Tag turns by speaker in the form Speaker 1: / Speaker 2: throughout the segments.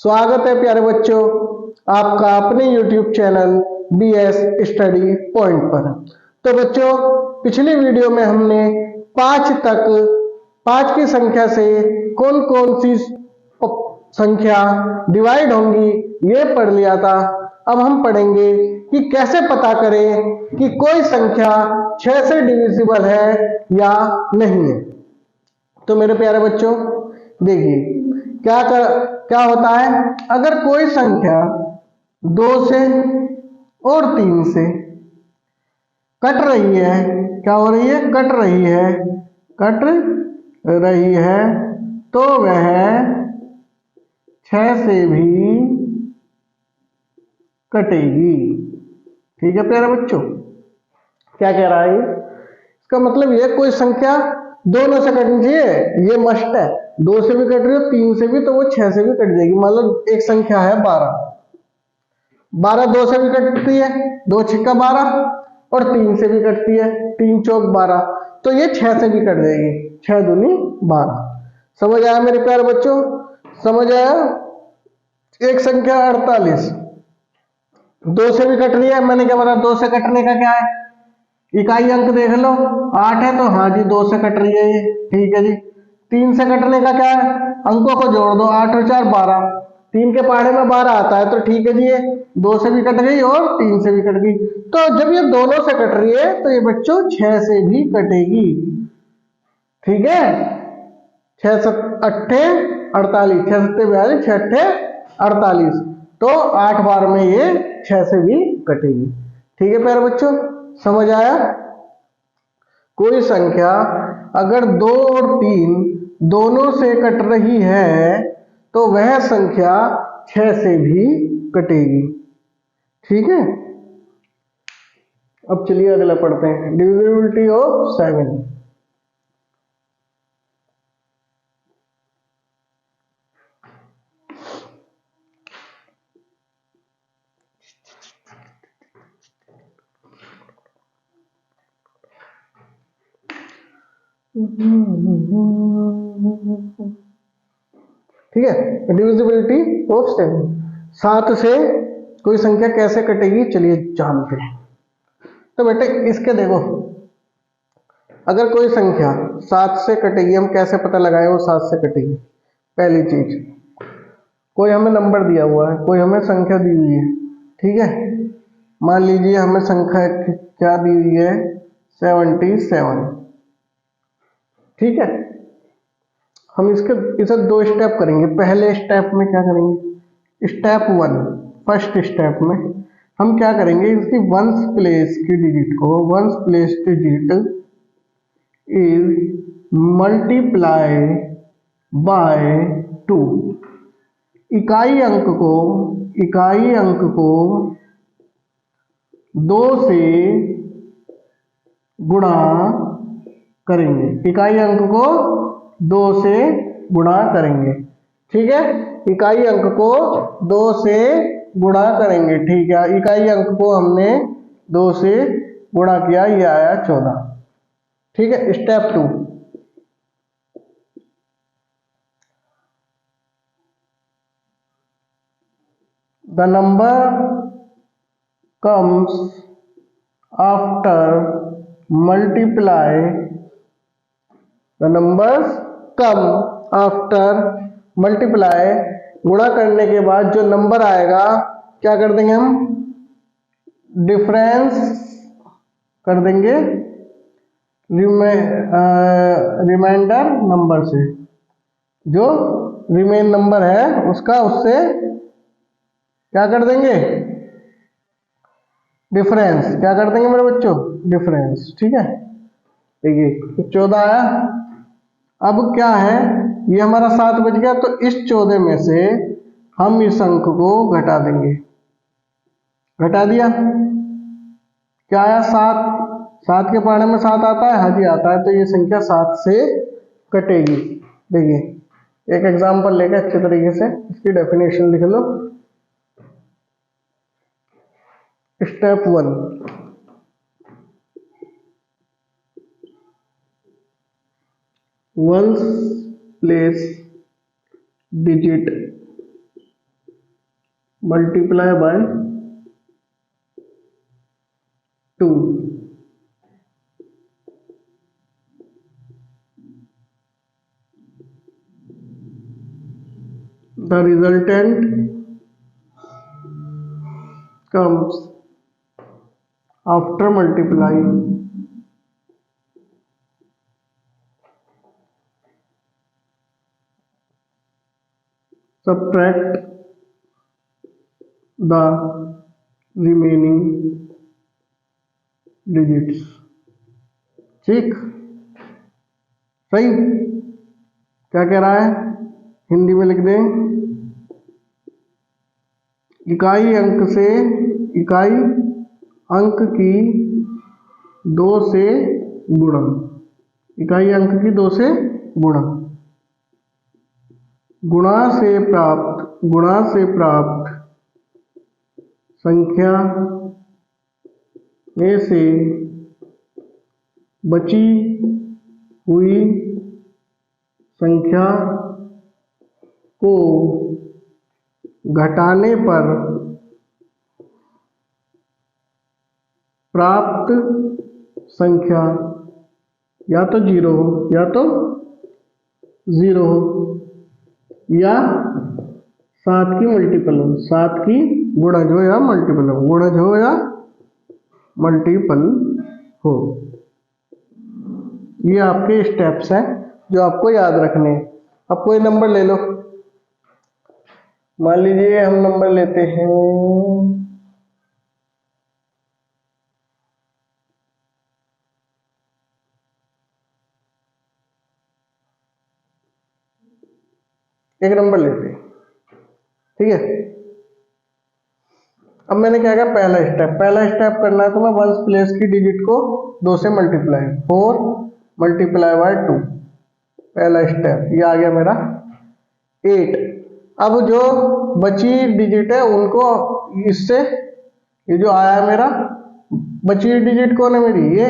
Speaker 1: स्वागत है प्यारे बच्चों आपका अपने YouTube channel BS study point पर। तो बच्चों पिछली वीडियो में हमने 5 की संख्या से कौन कौन सी संख्या डिवाइड होंगी ये पढ़ लिया था। अब हम पढ़ेंगे कि कैसे पता करें कि कोई संख्या 6 से डिविजिबल है या नहीं है। तो मेरे प्यारे बच्चों देखिए क्या होता है, अगर कोई संख्या 2 से और 3 से कट रही है, क्या हो रही है, कट रही है तो वह 6 से भी कटेगी। ठीक है प्यारे बच्चों, क्या कह रहा है इसका मतलब ये कोई संख्या दोनों से कटनी चाहिए, ये मस्ट है। 2 से भी कट रही है 3 से भी, तो वो 6 से भी कट जाएगी। मतलब एक संख्या है 12 2 से भी कटती है, 2 छक्का 12, और 3 से भी कटती है, 3 चौक 12, तो ये 6 से भी कट जाएगी, 6 दूनी 12। समझ आया मेरे प्यारे बच्चों, समझ आया। एक संख्या 48 2 से भी कट रही है, मैंने क्या बताया 2 से कटने का क्या है, इकाई अंक देख लो 8 है तो हाँ जी 2 से कट रही है ये, ठीक है जी। 3 से कटने का क्या है, अंकों को जोड़ दो, 8 और 4 12, 3 के पहाड़े में 12 आता है, तो ठीक है जी ये 2 से भी कट गई और 3 से भी कट गई। तो जब ये दोनों से कट रही है तो ये बच्चों 6 से भी कटेगी। ठीक है, 6 7 8 48, 6 7 42, 6 8 48, तो 8 बार में ये 6 से भी कटेगी। ठीक है प्यारे बच्चों, समझ आया। कोई संख्या अगर 2 और 3 दोनों से कट रही है तो वह संख्या 6 से भी कटेगी। ठीक है, अब चलिए अगला पढ़ते हैं, डिविजिबिलिटी ऑफ 7। ठीक है, डिविजिबिलिटी ऑफ 7, 7 से कोई संख्या कैसे कटेगी चलिए जानते हैं। तो बेटे इसके देखो, अगर कोई संख्या 7 से कटेगी, हम कैसे पता लगाएं वो 7 से कटेगी। पहली चीज, कोई हमें नंबर दिया हुआ है, कोई हमें संख्या दी हुई है, ठीक है। मान लीजिए हमें संख्या क्या दी हुई है, 77। ठीक है, हम इसे 2 स्टेप करेंगे। पहले स्टेप में क्या करेंगे, स्टेप 1, फर्स्ट स्टेप में हम क्या करेंगे, इसकी वंस प्लेस की डिजिट को, once place digit is multiply by 2। इकाई अंक को 2 से गुणा करेंगे, इकाई अंक को 2 से गुणा करेंगे। ठीक है, इकाई अंक को 2 से गुणा करेंगे। ठीक है, इकाई अंक को हमने 2 से गुणा किया, ये आया 14। ठीक है, step 2, the number comes after multiply, the numbers come after multiply, गुणा करने के बाद जो नंबर आएगा क्या कर देंगे हम, डिफरेंस कर देंगे रिमाइंडर नंबर से, जो रिमेन नंबर है उसका उससे क्या कर देंगे, डिफरेंस। क्या कर देंगे मेरे बच्चों, डिफरेंस। ठीक है, देखिए 14 आया। अब क्या है, ये हमारा 7 बच गया, तो इस 14 में से हम इस अंक को घटा देंगे, घटा दिया, क्या आया 7, 7 के पहाड़े में 7 आता है, हाँ जी आता है, तो ये संख्या 7 से कटेगी। देखिए एक एग्जांपल लेके अच्छे तरीके से इसकी डेफिनेशन लिख लो। Step 1, one's place digit multiply by 2। The resultant comes after multiplying subtract the remaining digits। ठीक, सही। क्या कह रहा है, हिंदी में लिख दें, इकाई अंक की 2 से गुणा, इकाई अंक की 2 से गुणा, गुणा से प्राप्त संख्या में से बची हुई संख्या को घटाने पर प्राप्त संख्या या तो 0 हो या तो 0 हो या 7 की मल्टीपल हो, 7 की गुणज हो या मल्टीपल हो, गुणज हो या मल्टीपल हो। ये आपके स्टेप्स हैं जो आपको याद रखने हैं। अब कोई नंबर ले लो, मान लीजिए हम नंबर लेते हैं 1 नंबर लेते हैं, ठीक है। अब मैंने क्या कहा, पहला स्टेप करना है तो मैं वंस प्लेस की डिजिट को 2 से मल्टीप्लाई, 4 मल्टीप्लाई बाय 2, पहला स्टेप ये आ गया मेरा 8। अब जो बची डिजिट है उनको इससे, ये जो आया है मेरा बची हुई डिजिट कौन है मेरी, ये,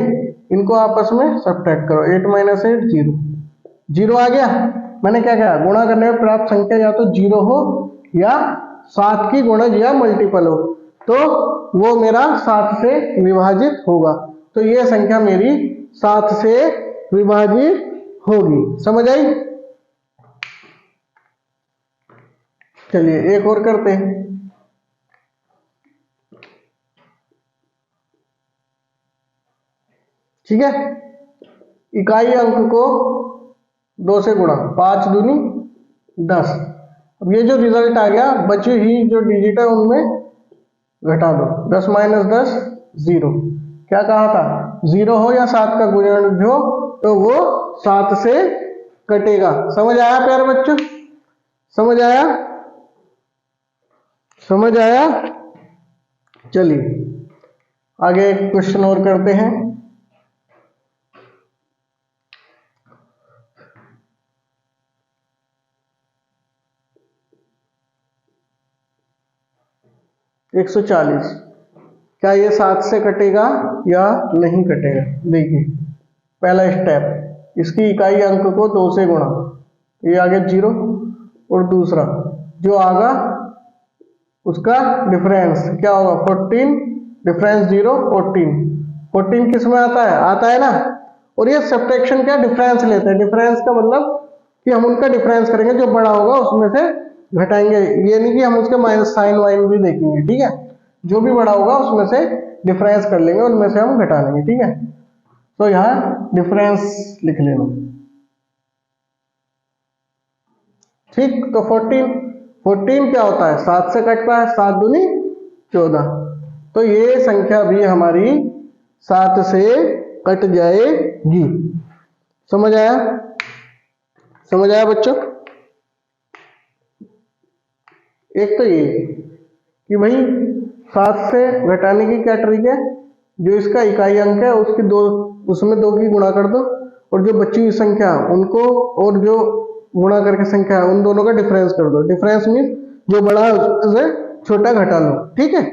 Speaker 1: इनको आपस में सब्ट्रैक्ट करो, 8 - 8 0, 0 आ गया। मैंने क्या कहा, गुणा करने में प्राप्त संख्या या तो 0 हो या 7 की गुणज या मल्टीपल हो, तो वो मेरा 7 से विभाजित होगा। तो ये संख्या मेरी 7 से विभाजित होगी, समझ आई। चलिए एक और करते हैं, ठीक है। इकाई अंक को 2 से गुणा, 5 दूनी 10। अब ये जो रिजल्ट आ गया, बची हुई जो डिजिट है उनमें घटा दो, 10 - 10 0। क्या कहा था, 0 हो या 7 का गुणज हो तो वो 7 से कटेगा। समझ आया प्यारे बच्चों, समझ आया, समझ आया। चलिए आगे एक क्वेश्चन और करते हैं। एक 140, क्या ये 7 से कटेगा या नहीं कटेगा। देखिए पहला स्टेप, इसकी इकाई अंक को 2 से गुणा, ये आ गया 0, और दूसरा जो आगा उसका डिफरेंस क्या होगा, 14, डिफरेंस 0 14 किस में आता है ना। और ये सब्ट्रैक्शन क्या, डिफरेंस लेते हैं। डिफरेंस का मतलब कि हम उनका डिफरेंस करेंगे, जो बड़ा होगा उसमें से घटाएंगे। ये नहीं कि हम उसके माइनस साइन वाइन भी देखेंगे, ठीक है। जो भी बड़ा होगा उसमें से डिफरेंस कर लेंगे, उनमें से हम घटा लेंगे, ठीक है। तो यहाँ डिफरेंस लिख लेना, ठीक। तो 14 क्या होता है, 7 से कटता है, 7 दूनी 14। तो ये संख्या भी हमारी 7 से कट जाएगी। समझ आया, समझ आया बच्चों। एक तो ये कि भाई 7 से घटाने की क्या ट्रिक है, जो इसका इकाई अंक है उसकी उसमें 2 की गुणा कर दो, और जो बची हुई संख्या उनको और जो गुणा करके संख्या है उन दोनों का डिफरेंस कर दो। डिफरेंस मीन जो बड़ा है उससे छोटा घटा लो, ठीक है।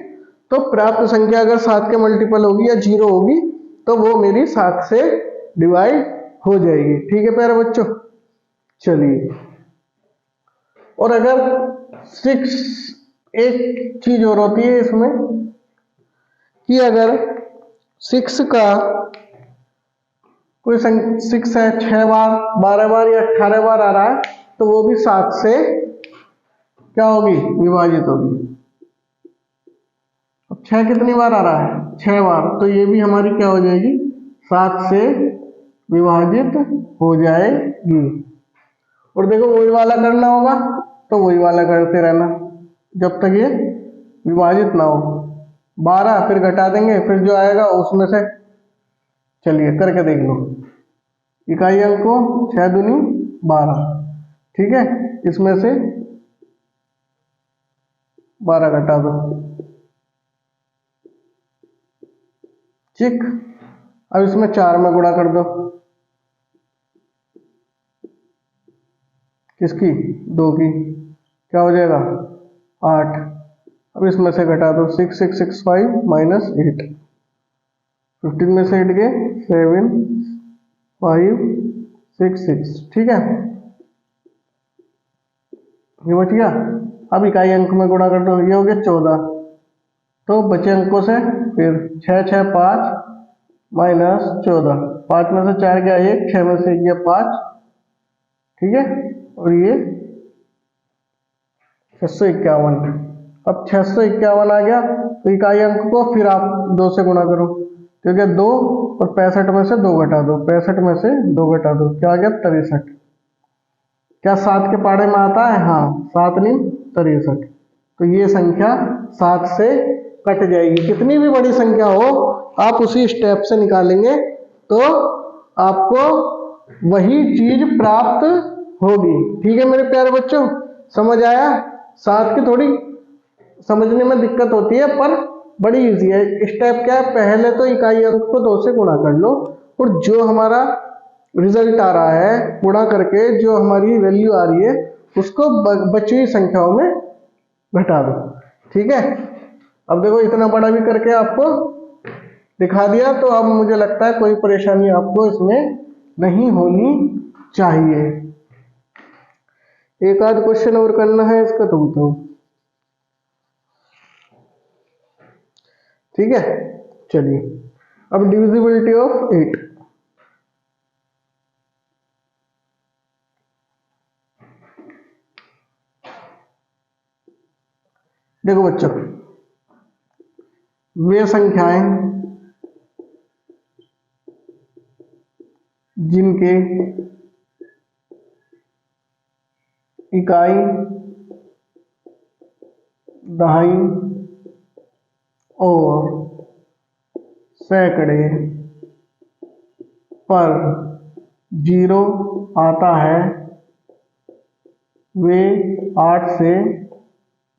Speaker 1: तो प्राप्त संख्या अगर 7 के मल्टीपल होगी या 0 होगी तो वो मेरी 7 से डिवाइड हो जाएगी, ठीक है प्यारे बच्चों। चलिए, और अगर 6 एक चीज और होती है इसमें कि अगर 6 का कोई 6 है 6 बार 12 बार या 18 बार आ रहा है तो वो भी 7 से क्या होगी, विभाजित होगी। अब 6 कितनी बार आ रहा है, 6 बार, तो ये भी हमारी क्या हो जाएगी, 7 से विभाजित हो जाएगी। और देखो वही वाला करना होगा तो वही वाला करते रहना जब तक ये विभाजित ना हो। 12 फिर घटा देंगे, फिर जो आएगा उसमें से, चलिए करके देख लो। इकाई अंकों 6 दूनी 12, ठीक है, इसमें से 12 घटा दो, ठीक। अब इसमें 4 में गुणा कर दो, किसकी, 2 की, क्या हो जाएगा 8। अब इसमें से घटा दो 6 6 6 5 माइनस 8, 15 में से 8 गए 7 5 6 6, ठीक है, ये बच गया। अब इकाई अंक में गुणा कर दो, ये हो गया 14, तो बचे अंकों से फिर 6 6 5 माइनस 14, 5 में से 4 गया 1, 6 में से 1 गया 5, ठीक है, और ये 651। अब 651 आ गया तो इकाई अंक को फिर आप 2 से गुणा करो, क्योंकि 2 और 65 में से 2 घटा दो, 65 में से 2 घटा दो, क्या आ गया 63। क्या 7 के पाड़े में आता है, हाँ, 7 नहीं 63। तो ये संख्या 7 से कट जाएगी। कितनी भी बड़ी संख्या हो आप उसी स्टेप से निकालेंगे तो आपको वही चीज प्राप्त होगी, ठीक है मेरे प्यारे बच्चों, समझ आया। 7 की थोड़ी समझने में दिक्कत होती है पर बड़ी इजी है। स्टेप क्या है, पहले तो इकाई अंक को 2 से गुणा कर लो और जो हमारा रिजल्ट आ रहा है गुणा करके जो हमारी वैल्यू आ रही है उसको बची हुई संख्याओं में घटा दो, ठीक है। अब देखो इतना बड़ा भी करके आपको दिखा दिया, तो अब मुझे लगता है कोई परेशानी आपको इसमें नहीं होनी चाहिए। एक आध क्वेश्चन और करना है इसका तो बताओ, ठीक है। चलिए अब डिविजिबिलिटी ऑफ 8, देखो बच्चों, वे संख्याएं जिनके इकाई, दहाई और सैकड़े पर 0 आता है वे 8 से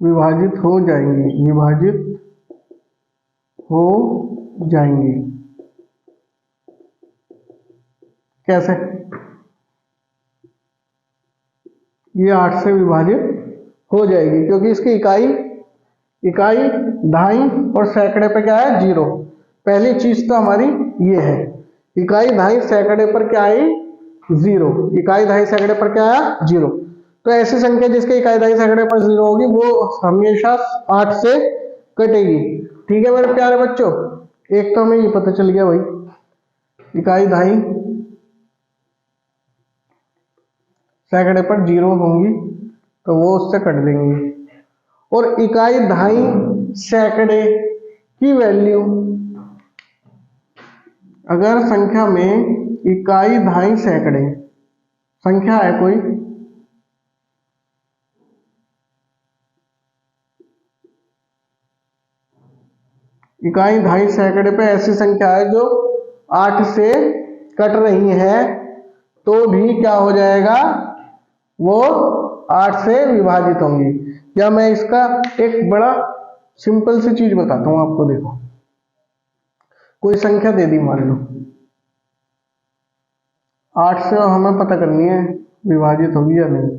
Speaker 1: विभाजित हो जाएंगी, विभाजित हो जाएंगी। कैसे, ये 8 से विभाजित हो जाएगी क्योंकि इसकी इकाई दहाई और सैकड़े पे क्या है 0। पहली चीज तो हमारी ये है, इकाई दहाई सैकड़े पर क्या आई 0, इकाई दहाई सैकड़े पर क्या आया 0। तो ऐसी संख्या जिसके इकाई दहाई सैकड़े पर 0 होगी वो हमेशा 8 से कटेगी, ठीक है मेरे प्यारे बच्चों। एक तो हमें ये पता चल गया भाई, इकाई दहाई सैकड़े पर 0 होंगी तो वो उससे कट देंगी। और इकाई दहाई सैकड़े की वैल्यू, अगर संख्या में इकाई दहाई सैकड़े संख्या है कोई, इकाई दहाई सैकड़े पे ऐसी संख्या है जो 8 से कट रही है तो भी क्या हो जाएगा, वो 8 से विभाजित होंगी। या मैं इसका एक बड़ा सिंपल सी चीज बताता हूं आपको। देखो कोई संख्या दे दी मान लो 8 से, हमें पता करनी है विभाजित होगी या नहीं,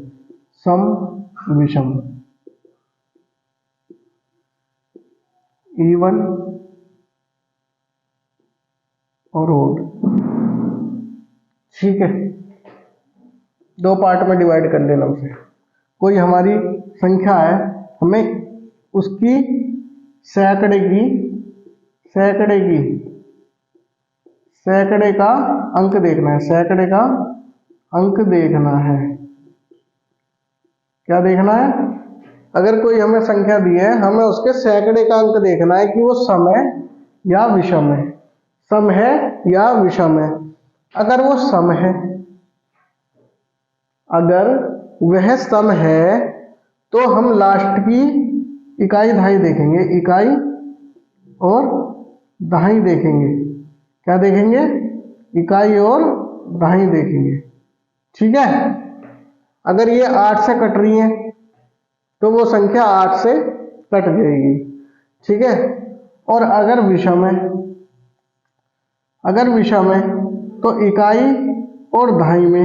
Speaker 1: सम विषम, इवन और ओड, ठीक है। 2 पार्ट में डिवाइड कर लेना उसे। कोई हमारी संख्या है, हमें उसकी सैकड़े की सैकड़े का अंक देखना है, सैकड़े का अंक देखना है। क्या देखना है? अगर कोई हमें संख्या दी है, हमें उसके सैकड़े का अंक देखना है कि वो सम है या विषम है, सम है या विषम है। अगर वो सम है, अगर वह सम है तो हम लास्ट की इकाई दहाई देखेंगे, इकाई और दहाई देखेंगे। क्या देखेंगे? इकाई और दहाई देखेंगे। ठीक है। अगर ये 8 से कट रही है तो वो संख्या 8 से कट जाएगी। ठीक है। और अगर विषम है, तो इकाई और दहाई में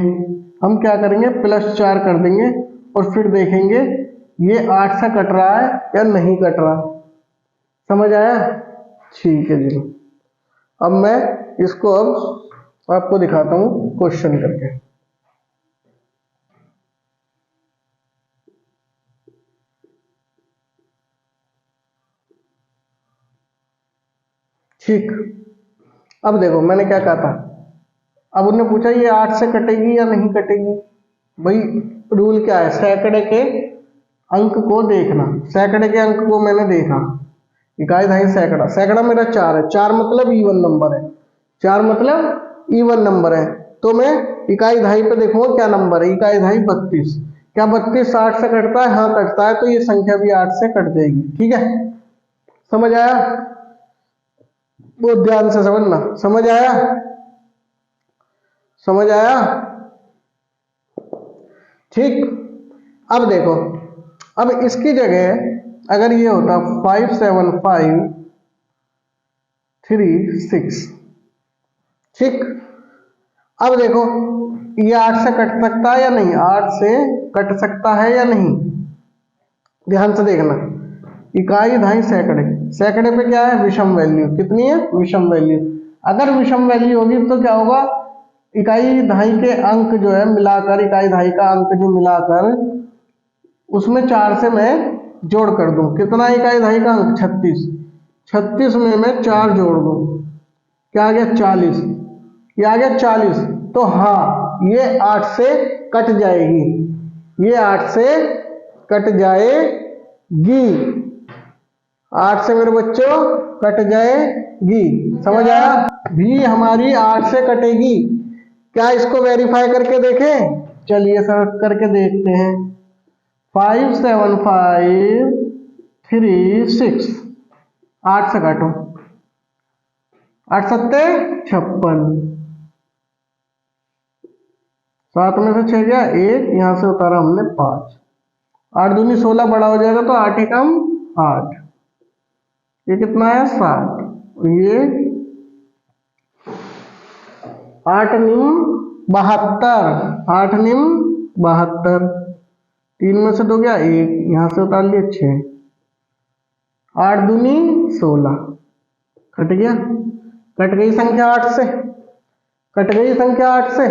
Speaker 1: हम क्या करेंगे? +4 कर देंगे और फिर देखेंगे ये 8 से कट रहा है या नहीं कट रहा। समझ आया? ठीक है जी। अब मैं इसको अब आपको दिखाता हूँ क्वेश्चन करके। ठीक। अब देखो मैंने क्या कहा था। अब उन्होंने पूछा ये 8 से कटेगी या नहीं कटेगी। भाई रूल क्या है? सैकड़े के अंक को देखना। सैकड़े के अंक को मैंने देखा, इकाई दहाई सैकड़ा, सैकड़ा मेरा 4 है, 4 मतलब इवन नंबर है, 4 मतलब इवन नंबर है। तो मैं इकाई दहाई पे देखूंगा क्या नंबर है। इकाई दहाई 32। क्या 32 60 से कटता है? हाँ कटता है, तो ये संख्या भी 8 से कट जाएगी। ठीक है। समझ आया? बहुत ध्यान से समझना। समझ आया? समझ आया? ठीक। अब देखो, अब इसकी जगह अगर ये होता 5 7 5 3 6। ठीक। अब देखो ये 8 से कट सकता है या नहीं? 8 से कट सकता है या नहीं? ध्यान से देखना। इकाई दहाई सैकड़े, सैकड़े पे क्या है? विषम वैल्यू। कितनी है? विषम वैल्यू। अगर विषम वैल्यू होगी तो क्या होगा? इकाई दहाई के अंक जो है मिलाकर, इकाई दहाई का अंक जो मिलाकर उसमें 4 से मैं जोड़ कर दूं। कितना इकाई दहाई का अंक? 36। 36 में मैं 4 जोड़ दूं, क्या आ गया? 40। ये आ गया 40। तो हाँ ये 8 से कट जाएगी, ये 8 से कट जाएगी। 8 से मेरे बच्चों कट जाएगी। समझ आया? भी हमारी 8 से कटेगी। क्या इसको वेरीफाई करके देखें? चलिए सर करके देखते हैं। 5 7 5 3 6। 8 से काटो, 8 सत्ते 56। 7 में से 6 गया 1, यहां से उतारा हमने 5। 8 दूनी 16 बड़ा हो जाएगा तो 8 एकम 8। ये कितना है? 7। ये 8 निम 72। 8 निम 72। 3 में से 2 गया 1, यहां से उतार लिया 6। 8 दूनी 16। कट गया? कट गई संख्या 8 से, कट गई संख्या 8 से।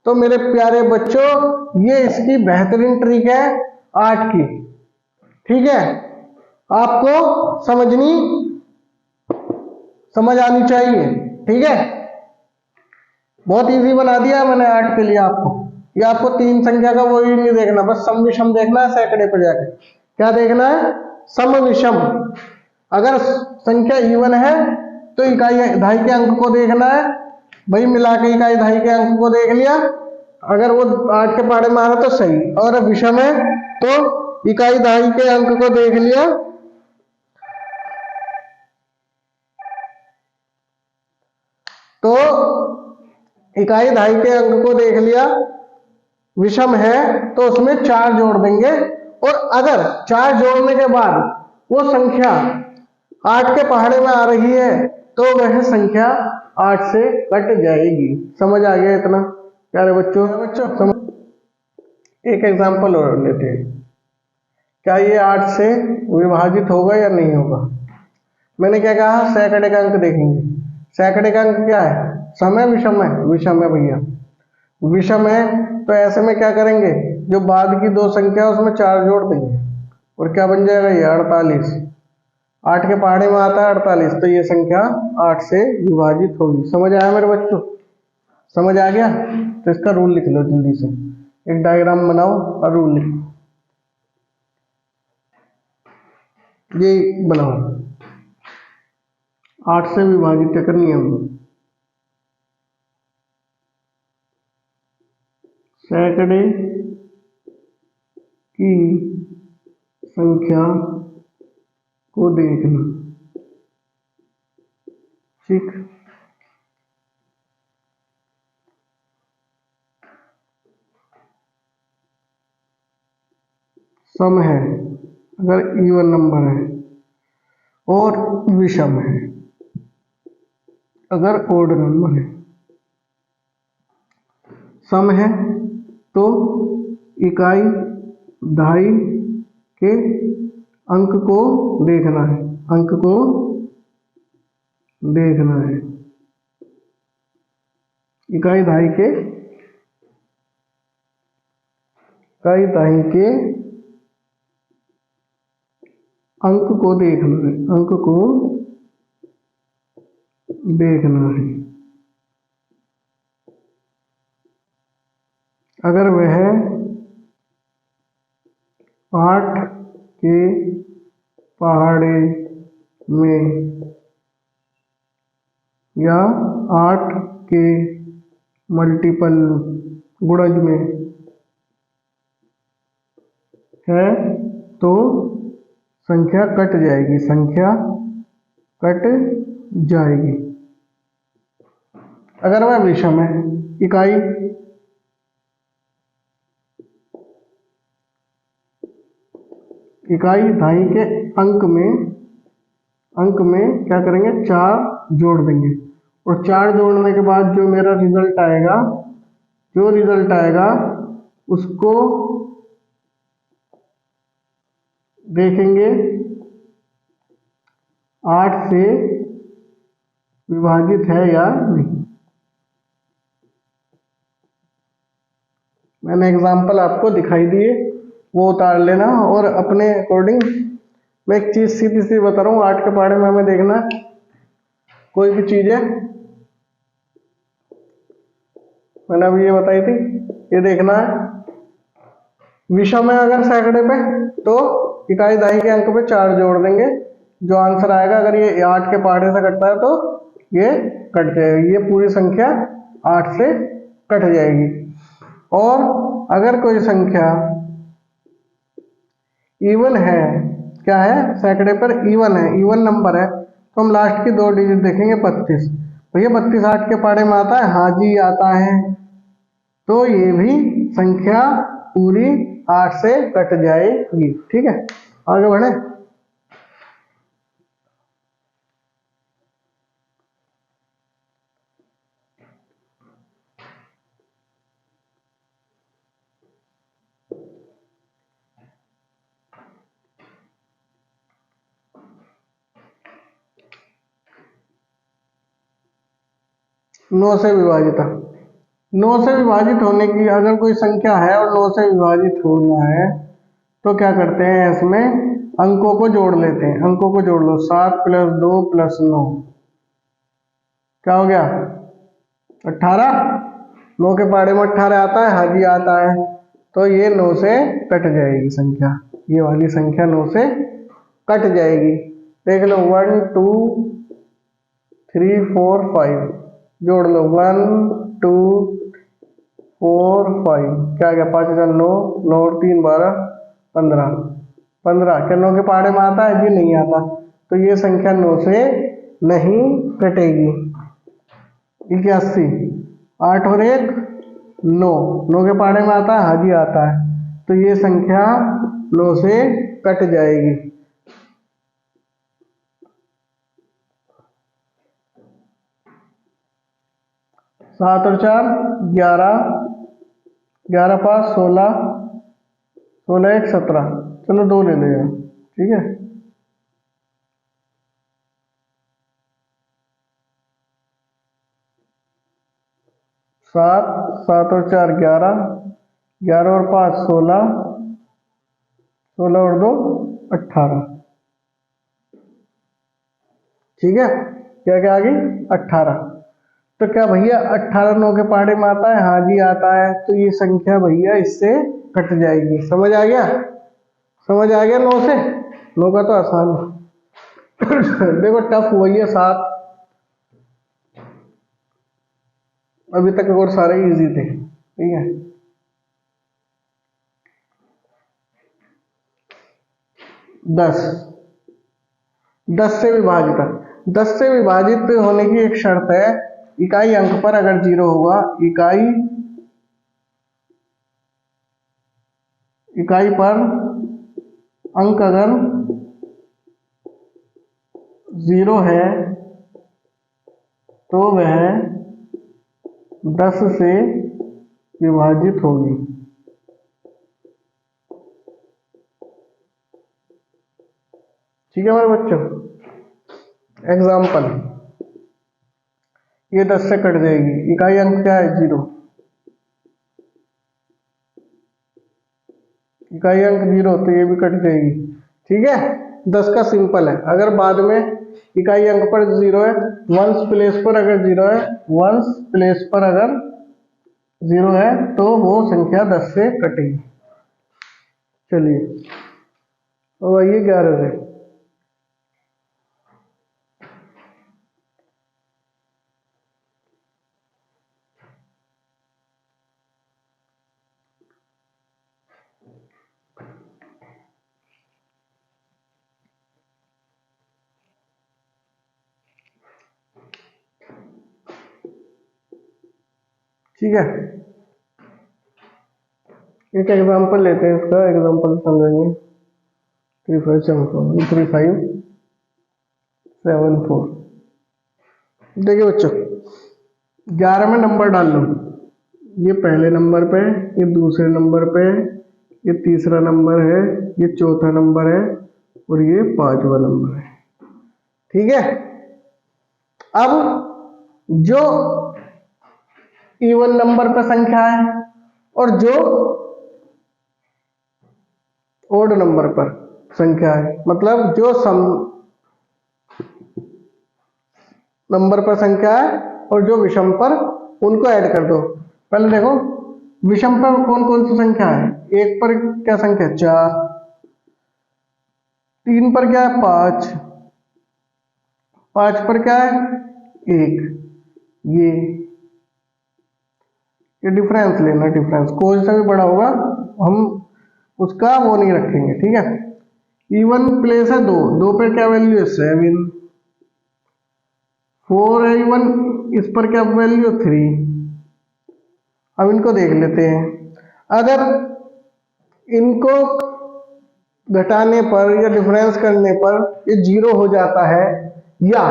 Speaker 1: तो मेरे प्यारे बच्चों ये इसकी बेहतरीन ट्रिक है 8 की। ठीक है। आपको समझ आनी चाहिए। ठीक है। बहुत इजी बना दिया मैंने 8 के लिए आपको। ये आपको 3 संख्या का वो ही नहीं देखना, बस सम विषम देखना है। सैकड़े पर जाके क्या देखना है? सम विषम। अगर संख्या इवन है तो इकाई दहाई के अंक को देखना है। भाई मिला के इकाई दहाई के अंक को देख लिया, अगर वो 8 के पहाड़े में आ रहा तो सही, और विषम है तो इकाई दहाई के अंक को देख लिया, तो इकाई दहाई के अंक को देख लिया, विषम है तो उसमें 4 जोड़ देंगे। और अगर 4 जोड़ने के बाद वो संख्या 8 के पहाड़े में आ रही है तो वह संख्या 8 से कट जाएगी। समझ आ गया इतना प्यारे बच्चों? समझ। एक एग्जांपल और लेते हैं। क्या ये 8 से विभाजित होगा या नहीं होगा? मैंने क्या कहा? सैकड़े का अंक देखेंगे। सैकड़े का अंक क्या है? सम है विषम है? विषम है भैया, विषम है। तो ऐसे में क्या करेंगे? जो बाद की 2 संख्या उसमें 4 जोड़ देंगे। और क्या बन जाएगा ये 48। 8 के पहाड़े में आता है 48, तो ये संख्या 8 से विभाजित होगी। समझ आया मेरे बच्चों? समझ आ गया? तो इसका रूल लिख लो जल्दी से, एक डायग्राम बनाओ और रूल लिखो। ये बनाओ, 8 से विभाजित करनी है हमको। सैकड़े की संख्या को देखना, ठीक। सम है अगर इवन नंबर है, और विषम है अगर ओड नंबर है। सम है तो इकाई दहाई के अंक को देखना है, अंक को देखना है। इकाई दहाई के अंक को देखना है, अंक को देखना है। अगर वह 8 के पहाड़े में या 8 के मल्टीपल गुणज में है तो संख्या कट जाएगी, संख्या कट जाएगी। अगर वह विषम है, इकाई दहाई के अंक में क्या करेंगे, 4 जोड़ देंगे, और 4 जोड़ने के बाद जो मेरा रिजल्ट आएगा उसको देखेंगे 8 से विभाजित है या नहीं। मैंने एग्जाम्पल आपको दिखाई दिए, वो उतार लेना, और अपने अकॉर्डिंग मैं एक चीज सीधी सी बता रहा हूँ। 8 के पहाड़े में हमें देखना है कोई भी चीज है, मैंने अभी ये बताई थी, ये देखना है। विषम है अगर सैकड़े पे, तो इकाई दहाई के अंक पे 4 जोड़ देंगे, जो आंसर आएगा अगर ये 8 के पहाड़े से कटता है तो ये कट जाएगी, ये पूरी संख्या 8 से कट जाएगी। और अगर कोई संख्या इवन है, क्या है, सैकड़े पर इवन है, इवन नंबर है, तो हम लास्ट की 2 डिजिट देखेंगे 32। भैया 32 8 के पहाड़े में आता है, हाँ जी आता है, तो ये भी संख्या पूरी 8 से कट जाएगी। ठीक है, आगे बढ़े। 9 से विभाजित, 9 से विभाजित होने की अगर कोई संख्या है और 9 से विभाजित होना है तो क्या करते हैं, इसमें अंकों को जोड़ लेते हैं। अंकों को जोड़ लो, 7 + 2 + 9 क्या हो गया, 18। 9 के पहाड़े में 18 आता है, हाँ जी आता है, तो ये 9 से कट जाएगी संख्या, ये वाली संख्या 9 से कट जाएगी। देख लो 1 2 3 4 5 जोड़ लो, 1 2 4 5 क्या गया, 5 × 9 9 और 3 12 15 15। क्या 9 के पहाड़े में आता है जी, नहीं आता, तो ये संख्या 9 से नहीं कटेगी। 81 8 और 1 9, 9 के पहाड़े में आता है, हाँ जी आता है, तो ये संख्या 9 से कट जाएगी। 7 और 4 11, 11 × 5 16, 16 1 17, चलो 2 ले लो यार, ठीक है। 7 7 और 4 11, 11 और 5 16, 16 और 2 18। ठीक है, क्या क्या आ गई 18। तो क्या भैया 18 9 के पहाड़े में आता है? हाँ जी आता है। तो ये संख्या भैया इससे कट जाएगी। समझ आ गया? समझ आ गया 9 से? 9 का तो आसान है। देखो टफ वही है 7, अभी तक और सारे इजी थे। ठीक है, 10 10 से विभाजित है। 10 से विभाजित होने की एक शर्त है, इकाई अंक पर अगर 0 होगा, इकाई पर अंक अगर 0 है तो वह 10 से विभाजित होगी। ठीक है मेरे बच्चों, एग्जाम्पल, ये 10 से कट जाएगी, इकाई अंक क्या है 0, इकाई अंक 0 तो ये भी कट जाएगी। ठीक है, 10 का सिंपल है। अगर बाद में इकाई अंक पर 0 है, वंस प्लेस पर अगर 0 है, वंस प्लेस पर अगर 0 है तो वो संख्या 10 से कटेगी। चलिए अब आइए 11 से। ठीक है, एक एग्जांपल लेते हैं, इसका एग्जांपल समझेंगे। 3574। देखिए बच्चों, 11 में नंबर डाल लो। ये पहले नंबर पे, ये दूसरे नंबर पे, ये तीसरा नंबर है, ये चौथा नंबर है और ये 5वां नंबर है। ठीक है, अब जो इवन नंबर पे संख्या है और जो ओड नंबर पर संख्या है, मतलब जो सम नंबर पर संख्या है और जो विषम पर, उनको ऐड कर दो। पहले देखो विषम पर कौन कौन सी संख्या है। 1 पर क्या संख्या 4, 3 पर क्या है 5, 5 पर क्या है 1। ये डिफरेंस लेना, डिफरेंस कोई सा भी बड़ा होगा हम उसका वो नहीं रखेंगे। ठीक है, इवन प्लेस है 2, 2 पे क्या वैल्यू है 7, 4 है इवन, इस पर क्या वैल्यू 3। अब इनको देख लेते हैं, अगर इनको घटाने पर या डिफरेंस करने पर ये 0 हो जाता है या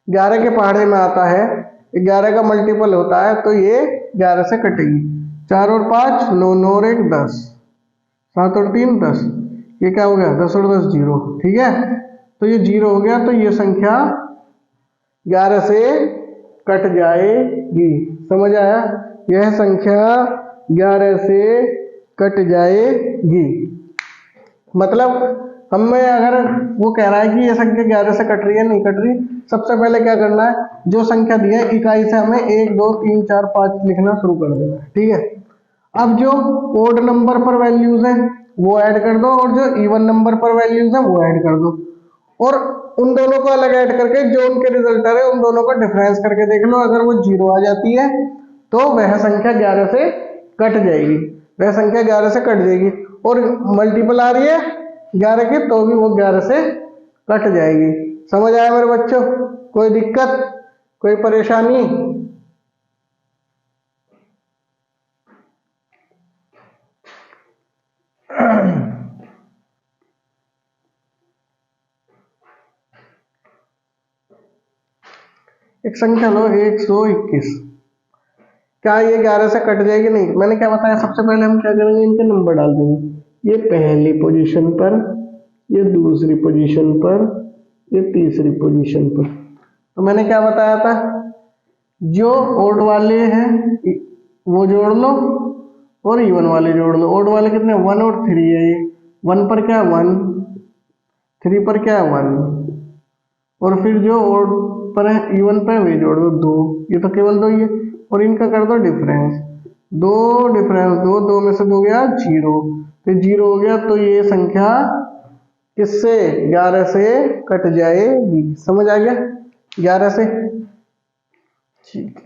Speaker 1: 11 के पहाड़े में आता है, 11 का मल्टीपल होता है, तो ये 11 से कटेगी। 4 और 5 9, 9 और 1 10, 7 और 3 10, ये क्या हो गया 10 और 10 0। ठीक है, तो ये 0 हो गया, तो ये संख्या 11 से कट जाएगी। समझ आया? यह संख्या 11 से कट जाएगी। मतलब हमें अगर वो कह रहा है कि ये संख्या 11 से कट रही है, नहीं कट रही, सबसे पहले क्या करना है, जो संख्या दी है इकाई से हमें 1 2 3 4 5 लिखना शुरू कर देना है। ठीक है, अब जो ओड नंबर पर वैल्यूज है वो ऐड कर दो और जो इवन नंबर पर वैल्यूज है वो ऐड कर दो, और उन दोनों को अलग ऐड करके जो उनके रिजल्ट है उन दोनों को डिफरेंस करके देख लो। अगर वो 0 आ जाती है तो वह संख्या 11 से कट जाएगी, वह संख्या 11 से कट जाएगी। और मल्टीपल आ रही है 11 की तो भी वो 11 से कट जाएगी। समझ आया मेरे बच्चों? कोई दिक्कत, कोई परेशानी? एक संख्या लो 121, क्या ये 11 से कट जाएगी? नहीं। मैंने क्या बताया, सबसे पहले हम क्या करेंगे, इनके नंबर डाल देंगे। ये पहली पोजीशन पर, ये दूसरी पोजीशन पर, ये तीसरी पोजीशन पर। तो मैंने क्या बताया था, जो ओड वाले हैं वो जोड़ लो और इवन वाले जोड़ लो। ओड वाले कितने 1 और 3 है ये, 1 पर क्या है 1, 3 पर क्या है 1, और फिर जो ओड पर है इवन पे वही जोड़ दो 2, ये तो केवल 2 ही है, और इनका कर दो डिफरेंस, दो डिफरेंस 2, 2 में से 2 गया 0, तो 0 हो गया, तो ये संख्या किससे 11 से कट जाएगी। समझ आ गया 11 से। ठीक,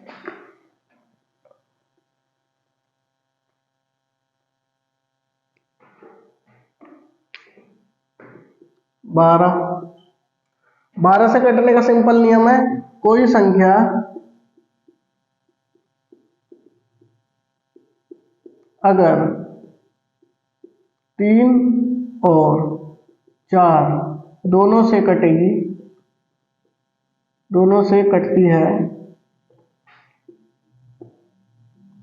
Speaker 1: 12 से कटने का सिंपल नियम है, कोई संख्या अगर 3 और 4 दोनों से कटेगी, दोनों से कटती है,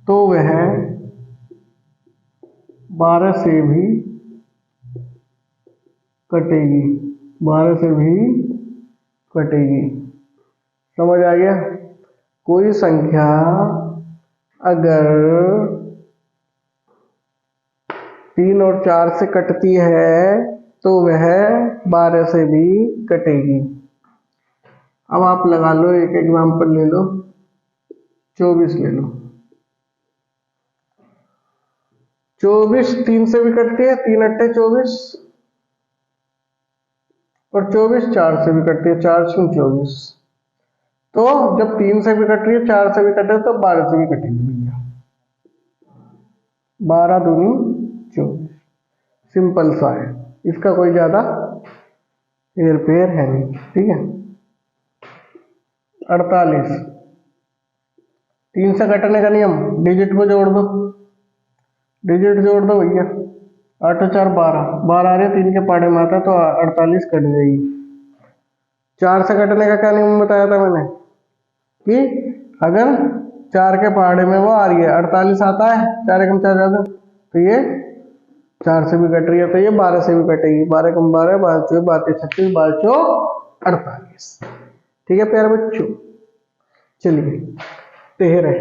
Speaker 1: तो वह 12 से भी कटेगी, 12 से भी कटेगी। समझ आ गया। कोई संख्या अगर 3 और 4 से कटती है तो वह 12 से भी कटेगी। अब आप लगा लो, एक एग्जांपल ले लो, 24 ले लो। 24 3 से भी कटती है, 3 अट्ठे 24, और 24 4 से भी कटती है, 4 छूं 24। तो जब 3 से भी कट रही है, 4 से भी कटे, तो 12 से भी कटेगी भैया। 12 दूनी 24, सिंपल सा है, इसका कोई ज्यादा हेर फेर है नहीं। ठीक है। 48, 3 से कटने का नियम, डिजिट को जोड़ दो, डिजिट जोड़ दो भैया, 8 और 4 12, 12 आ रहे 3 के पाड़े में आता, तो 48 कट जाएगी। 4 से कटने का क्या नियम बताया था मैंने, कि अगर 4 के पहाड़े में वो आ रही है 48 आता है, 4 एकम 4 ज्यादा, तो ये 4 से भी कट रही है, तो ये 12 से भी कटेगी। 12 कम 12, 12 चौक 32, 36, 12 चौक 48। ठीक है प्यारे बच्चों। चलिए 13,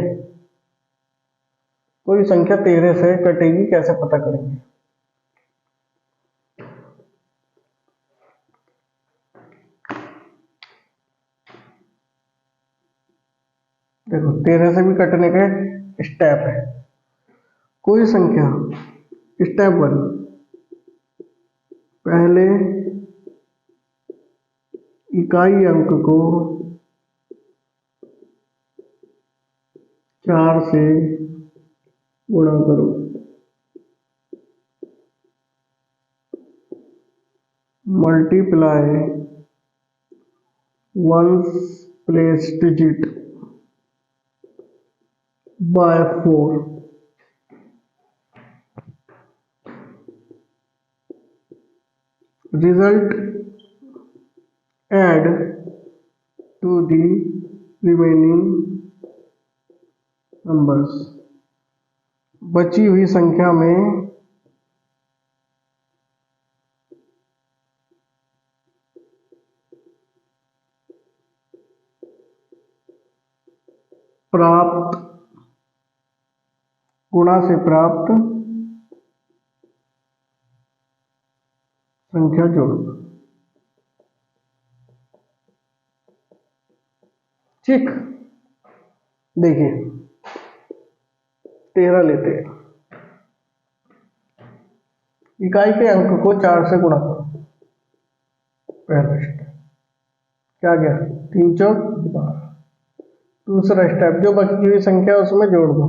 Speaker 1: कोई संख्या 13 से कटेगी, कैसे पता करेंगे। देखो 13 से भी कटने के स्टेप है। कोई संख्या, स्टेप 1, पहले इकाई अंक को 4 से गुणा करो, multiply once place digit bye 4, result add to the remaining numbers। बची हुई संख्या में प्राप्त, गुणा से प्राप्त संख्या जोड़ना। ठीक, देखिए 13 लेते हैं, इकाई के अंक को 4 से गुणा करो, पहला स्टेप क्या गया, 3 चौक 12। दूसरा स्टेप, जो बची हुई संख्या उसमें जोड़ दो,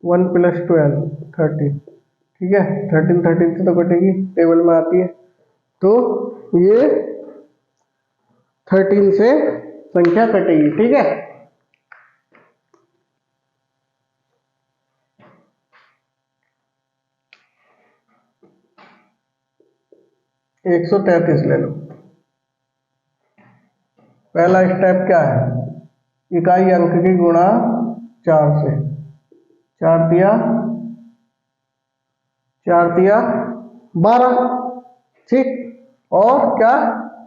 Speaker 1: 1 + 12 13। ठीक है, 13 13 से तो कटेगी, टेबल में आती है, तो ये 13 से संख्या कटेगी। ठीक है, एक 133 ले लो। पहला स्टेप क्या है, इकाई अंक की गुणा 4 से, 4 दिया 12। ठीक, और क्या,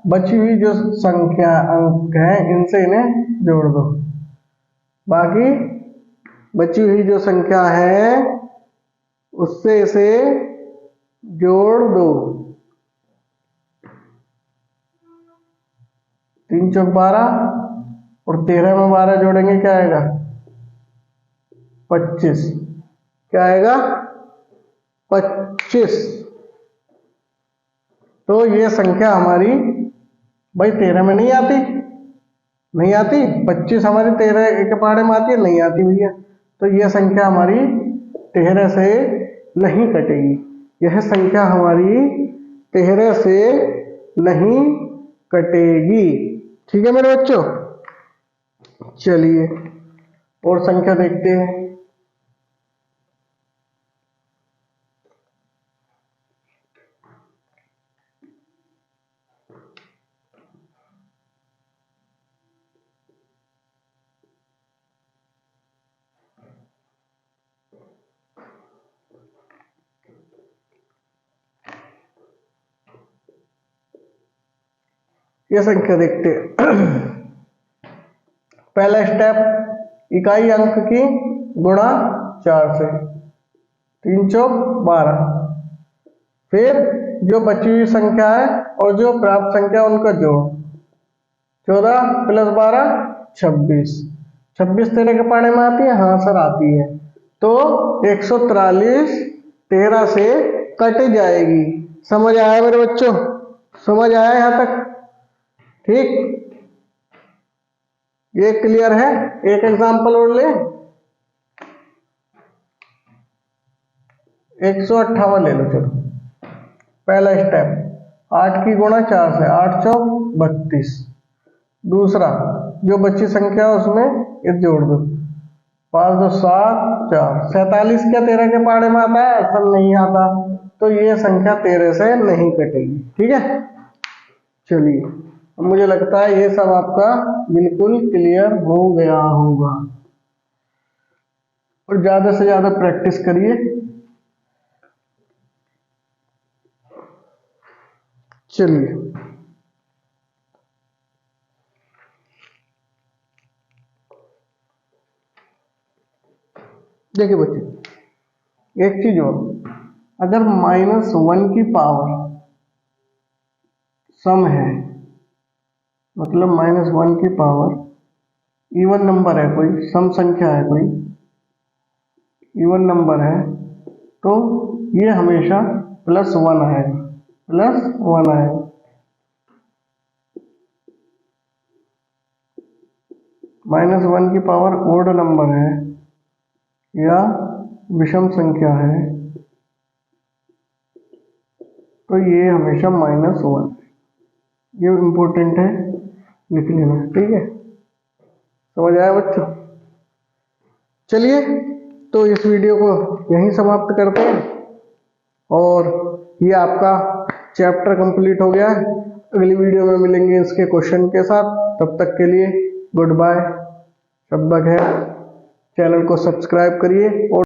Speaker 1: बची हुई जो संख्या अंक है इनसे इन्हें जोड़ दो, बाकी बची हुई जो संख्या है उससे इसे जोड़ दो, 3 चौक 12 और 13 में 12 जोड़ेंगे क्या आएगा 25। क्या आएगा 25। तो ये संख्या हमारी भाई 13 में नहीं आती, नहीं आती। 25 हमारी 13 के पहाड़े में आती है, नहीं आती भैया। तो यह संख्या हमारी 13 से नहीं कटेगी, यह संख्या हमारी 13 से नहीं कटेगी। ठीक है मेरे बच्चों, चलिए और संख्या देखते हैं। ये संख्या देखते हैं। पहला स्टेप इकाई अंक की गुणा 4 से, 3 चौक 12। फिर जो बची हुई संख्या है और जो प्राप्त संख्या उनका जोड़, 14 + 12 26। 26 13 के पहाड़े में आती है, हाँ सर आती है। तो 143 13 से कट जाएगी। समझ आया मेरे बच्चों, समझ आया यहाँ तक? ठीक, ये क्लियर है। एक एग्जांपल और ले, 158 ले लो। चलो पहला स्टेप 8 की गुणा 4 से, 8 चौक 32। दूसरा जो बची संख्या है उसमें ये जोड़ दो, 5 2 7 4। 47 क्या 13 के पहाड़े में आता है? सब नहीं आता। तो ये संख्या 13 से नहीं कटेगी। ठीक है, चलिए मुझे लगता है ये सब आपका बिल्कुल क्लियर हो गया होगा, और ज्यादा से ज्यादा प्रैक्टिस करिए। चलिए देखिए बच्चे, एक चीज और, अगर -1 की पावर सम है, मतलब -1 की पावर इवन नंबर है, कोई सम संख्या है, कोई इवन नंबर है, तो ये हमेशा +1 आएगा, +1 आएगा। -1 की पावर ओड नंबर है या विषम संख्या है, तो ये हमेशा -1। ये इम्पोर्टेंट है, लिख लेना। ठीक है, समझ आया बच्चों? चलिए तो इस वीडियो को यहीं समाप्त करते हैं, और ये आपका चैप्टर कंप्लीट हो गया है। अगली वीडियो में मिलेंगे इसके क्वेश्चन के साथ। तब तक के लिए गुड बाय, शब्बा खैर। चैनल को सब्सक्राइब करिए और